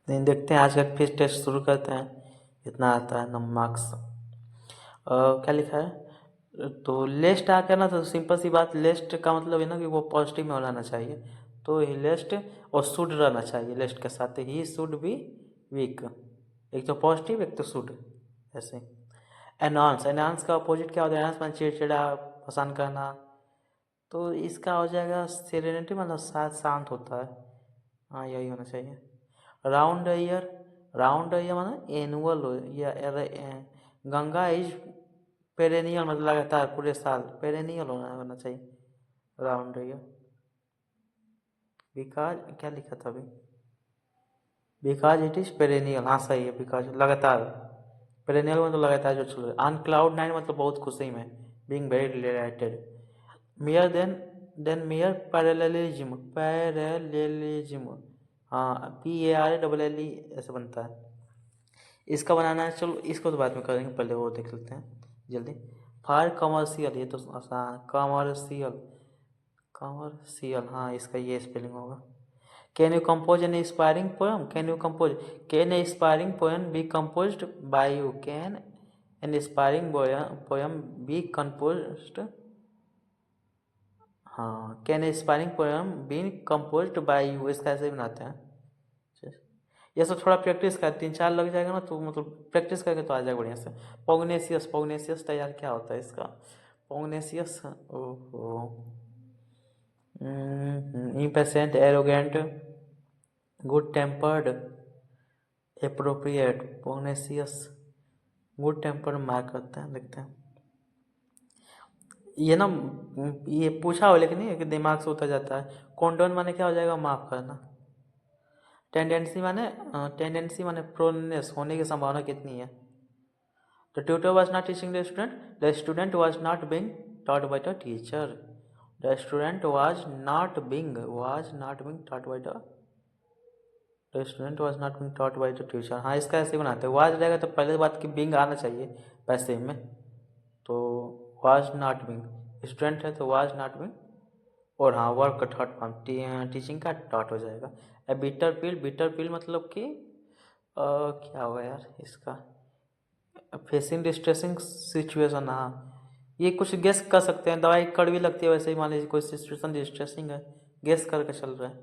नहीं, देखते हैं आज का फिर टेस्ट शुरू करते हैं। कितना आता है नम मार्क्स। क्या लिखा है? तो लेस्ट आ गया ना, तो सिंपल सी बात, लेस्ट का मतलब है ना कि वो पॉजिटिव में रहना चाहिए। तो ही लेस्ट और शुड रहना चाहिए लेस्ट के साथ, ही शुड बी वीक। एक तो पॉजिटिव, एक तो शुड, ऐसे। एनहांस, एनहांस का अपोजिट क्या होता है? एनहांस मतलब चिड़चिड़ा, पसंद करना। तो इसका हो जाएगा सेरेनिटी, मतलब शांत होता है। हाँ, यही होना चाहिए। राउंड ईयर, राउंड ईयर मतलब एनुअल हो या गंगा इज पेरेनियल, मतलब लगातार पूरे साल पेरेनियल होना चाहिए राउंड ईयर। बिकॉज क्या लिखा था अभी? बिकॉज इट इज पेरेनियल, हाँ सही है, बिकॉज लगातार। पेरेनियल मतलब लगातार जो चल रहा है। ऑन क्लाउड नाइन मतलब बहुत खुशी में, being very related. Mere then mere parallelism, parallelism, हाँ PARLLE ऐसे बनता है। इसका बनाना है, चलो इसको तो बाद में करेंगे, पहले वो देख लेते हैं जल्दी। फार कमर्शियल, ये तो आसान, कमर्शियल, कमर्शियल, हाँ इसका ये स्पेलिंग होगा। Can you compose an inspiring poem, can you compose, can a inspiring poem be composed by you, can an inspiring poem be composed, हाँ can inspiring poem been composed by you, इसका ऐसे बनाते हैं। ये सब थोड़ा practice कर, 3-4 लग जाएगा ना, तो मतलब प्रैक्टिस करके तो आ जाएगा बढ़िया से। पोगनेसियस, पोगनेसियस तैयार क्या होता है इसका? पोगनेसियस, ओहो, impatient, arrogant, good tempered, appropriate, pugnacious, good tempered mark करते हैं, देखते हैं। ये ना, ये पूछा हो लेकिन नहीं कि दिमाग से उतर जाता है। कॉन्डोन माने क्या हो जाएगा? माफ करना। टेंडेंसी माने प्रोनेस, होने की संभावना कितनी है? The tutor was not teaching the student was not being taught by the teacher. The student was not being taught by the student was not being taught by the teacher। हाँ, इसका ऐसे बनाते हैं, was रहेगा तो पहले बात की being आना चाहिए पैसे में, तो was not being, स्टूडेंट है तो was not being, और हाँ वर्क का थर्ड फॉर्म टीचिंग का टॉट हो जाएगा। ए बिटर पिल, बिटर पिल मतलब कि क्या होगा यार इसका? फेसिंग डिस्ट्रेसिंग सिचुएशन, हाँ ये कुछ गेस कर सकते हैं, दवाई कड़वी लगती है वैसे ही मान लीजिए कोई सिचुएशन डिस्ट्रेसिंग है, गेस करके चल रहा है।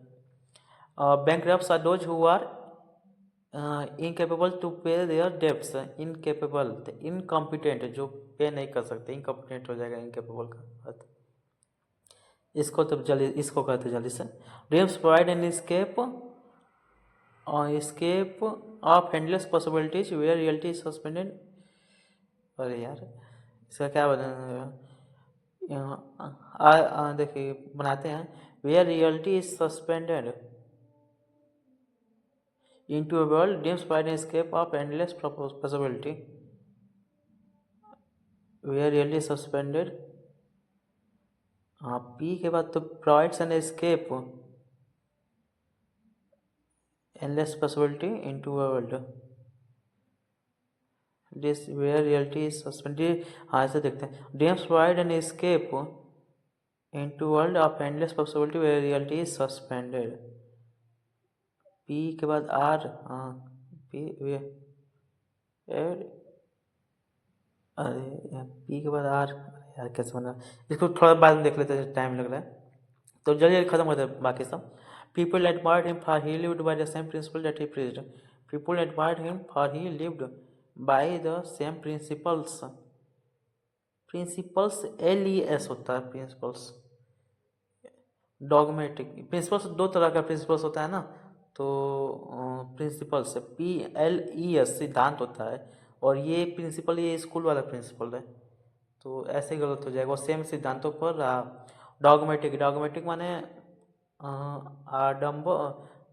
Bankrupts are those who are incapable to pay their debts, incapable, incompetent जो पे नहीं कर सकते, इनकॉम्पिटेंट हो जाएगा इनकेपेबल का अर्थ। इसको तो जल्दी, इसको कहते जल्दी से। Dreams provide an escape of endless possibilities where reality is suspended। अरे यार इसका क्या बना? देखिए बनाते हैं, where reality is suspended into a world dreams provide an escape of endless possibility where reality is suspended। हाँ पी के बाद तो provides an escape endless possibility into a world this where reality is suspended। हाँ ऐसे देखते हैं, dreams provide an escape into world of endless possibility where reality is suspended। P के बाद आर, हाँ पी वे, अरे पी के बाद आर, यार कैसे बना? इसको थोड़ा बाद में देख लेते हैं, टाइम लग रहा है तो जल्दी जल्दी खत्म करते हैं बाकी सब। People admired him for he lived by the same principle that he preached. People admired him for he lived by the same principles. Principles LES होता है, प्रिंसिपल्स। डॉगमेटिक प्रिंसिपल्स दो तरह का प्रिंसिपल्स होता है ना, तो प्रिंसिपल्स PLES सिद्धांत होता है, और ये प्रिंसिपल ये स्कूल वाला प्रिंसिपल है, तो ऐसे गलत हो जाएगा। और सेम सिद्धांतों पर डॉगमेटिक, डॉगमेटिक माने आडम्ब,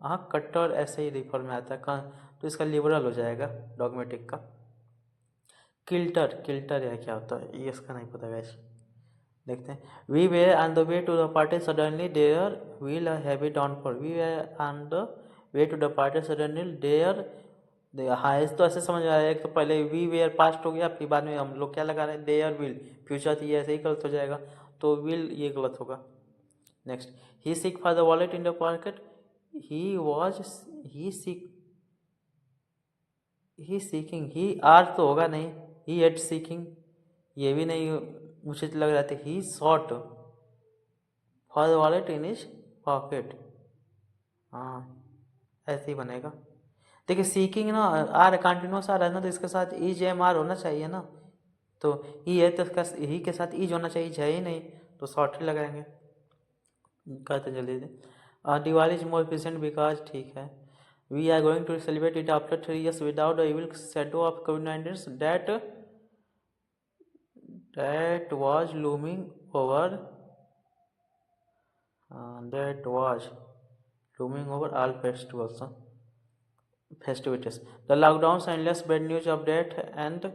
हाँ कट्टर, ऐसे ही रिफर में आता है, तो इसका लिबरल हो जाएगा डॉगमेटिक का। किल्टर, किल्टर या क्या होता है ये इसका नहीं पता वैसे, देखते हैं। We were on the way to the party suddenly there will heavy downfall. We were on the way to the party suddenly there, हाँ इस तो ऐसे समझ आ रहा है, एक तो पहले वी वेयर पास्ट हो गया, फिर बाद में हम लोग क्या लगा रहे हैं, देयर विल फ्यूचर थी, ऐसे ही गलत हो जाएगा, तो विल ये गलत होगा। Next, he seek for the wallet in the pocket, he was, he seek he seeking, he are तो होगा नहीं, ही एट सीकिंग ये भी नहीं उचित लग रहा था। He shot for wallet in his pocket, हाँ ऐसे ही बनेगा। देखिए सीकिंग ना आर कंटिन्यूस आ रहा है ना, तो इसके साथ ईज एम आर होना चाहिए ना, तो ई है तो इसका ही के साथ ईज होना चाहिए, है ही नहीं तो शॉर्ट ही लगाएंगे। कहते जल्दी Diwali is more efficient because, ठीक है, we are going to celebrate it after 3 years without the evil shadow of कोविड-19 that was looming over all festivities. The lockdowns, endless bad news of death and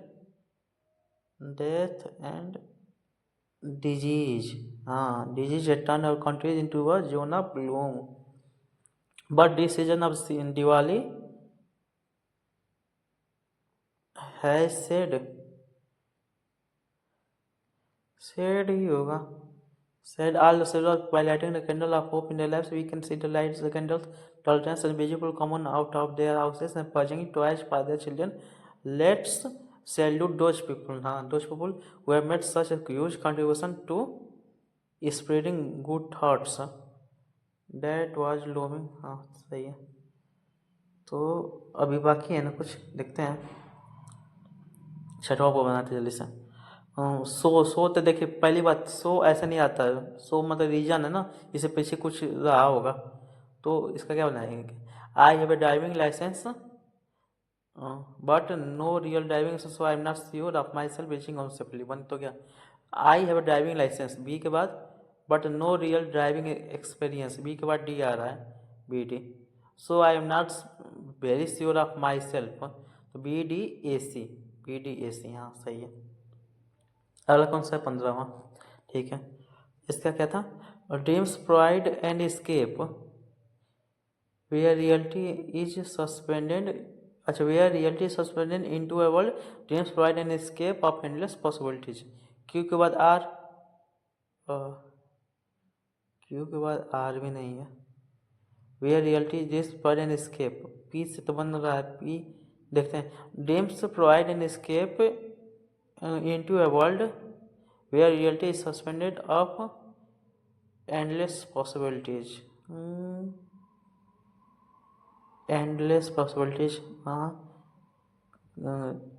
disease. Disease had turned our countries into a zone of gloom. But this season of Diwali has said ही होगा, said all the silver by lighting the candle of hope in their lives. We can see the lights, the candles, tolerance and visible common out of their houses and purging toys for their children. Let's salute those people, those people who have made such a huge contribution to spreading good thoughts. That was looming, सही है। तो अभी बाकी है ना कुछ, देखते हैं छठवा को बनाते जल्दी से। सो तो देखिए पहली बात, सो ऐसा नहीं आता है, सो मतलब रीजन है ना, इससे पीछे कुछ रहा होगा, तो इसका क्या बनाएंगे। I have a driving licence but no real driving, so I am not sure of my self reaching home safely. बन तो क्या, I have a driving licence b के बाद, but no real driving experience b के बाद d आ रहा है, b d. So I am not very sure of my self, तो b d a c, b d a c, हाँ सही है। अगला कौन सा है, 15वां, ठीक है। इसका क्या था, dreams provide and escape where reality is suspended, अच्छा where reality is suspended into a world, dreams provide and escape of endless possibilities. Q के बाद आर, क्यू के बाद आर भी नहीं है, where reality is provide and escape, P से तो बन रहा है, पी देखते हैं। Dreams provide and escape into a world where reality is suspended of endless possibilities. Endless possibilities,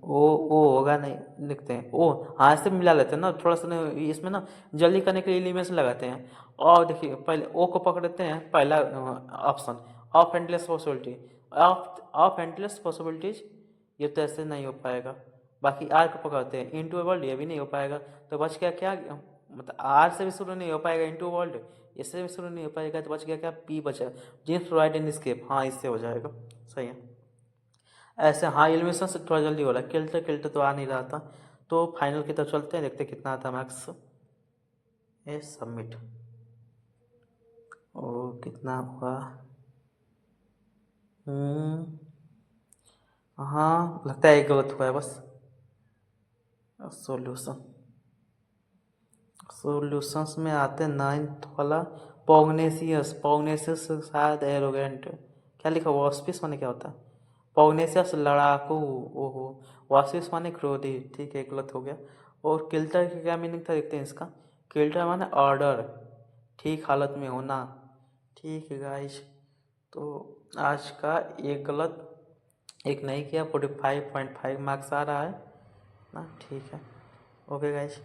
ओ होगा नहीं, लिखते हैं ओ, से मिला लेते हैं ना थोड़ा सा, इसमें ना जल्दी करने के लिए एलिमेंट्स लगाते हैं। और देखिए पहले ओ को पकड़ते हैं, पहला option of endless possibility, of endless possibilities, ये तो ऐसे नहीं हो पाएगा। बाकी आर को पकड़ते हैं, इनटू वर्ल्ड, ये भी नहीं हो पाएगा, तो बच गया क्या, मतलब आर से भी शुरू नहीं हो पाएगा, इनटू वर्ल्ड इससे भी शुरू नहीं हो पाएगा, तो बच गया क्या, पी बचा, जीन्स प्रोवाइड एंड एस्केप, इससे हो जाएगा, सही है। ऐसे एलिमिनेशन से थोड़ा जल्दी हो रहा है, किल्टर तो आ नहीं रहा था। तो फाइनल की तरफ चलते हैं, देखते कितना आता मार्क्स। ए सबमिट, ओ कितना हुआ, हाँ लगता है एक गलत हुआ है बस। सॉल्यूशंस में आते 9th वाला, पॉग्नेसियस शायद एरोगेंट, क्या लिखा, वॉस्पिस माने क्या होता है, पॉग्नेसियस लड़ाकू, ओहो, वॉस्पिस माने क्रोधी, ठीक है गलत हो गया। और किल्टर की क्या मीनिंग था, देखते हैं इसका। किल्टर माने ऑर्डर, ठीक हालत में होना, ठीक है गाइस। तो आज का एक गलत एक नहीं किया, 45.5 मार्क्स आ रहा है ना, ठीक है, ओके गाइस।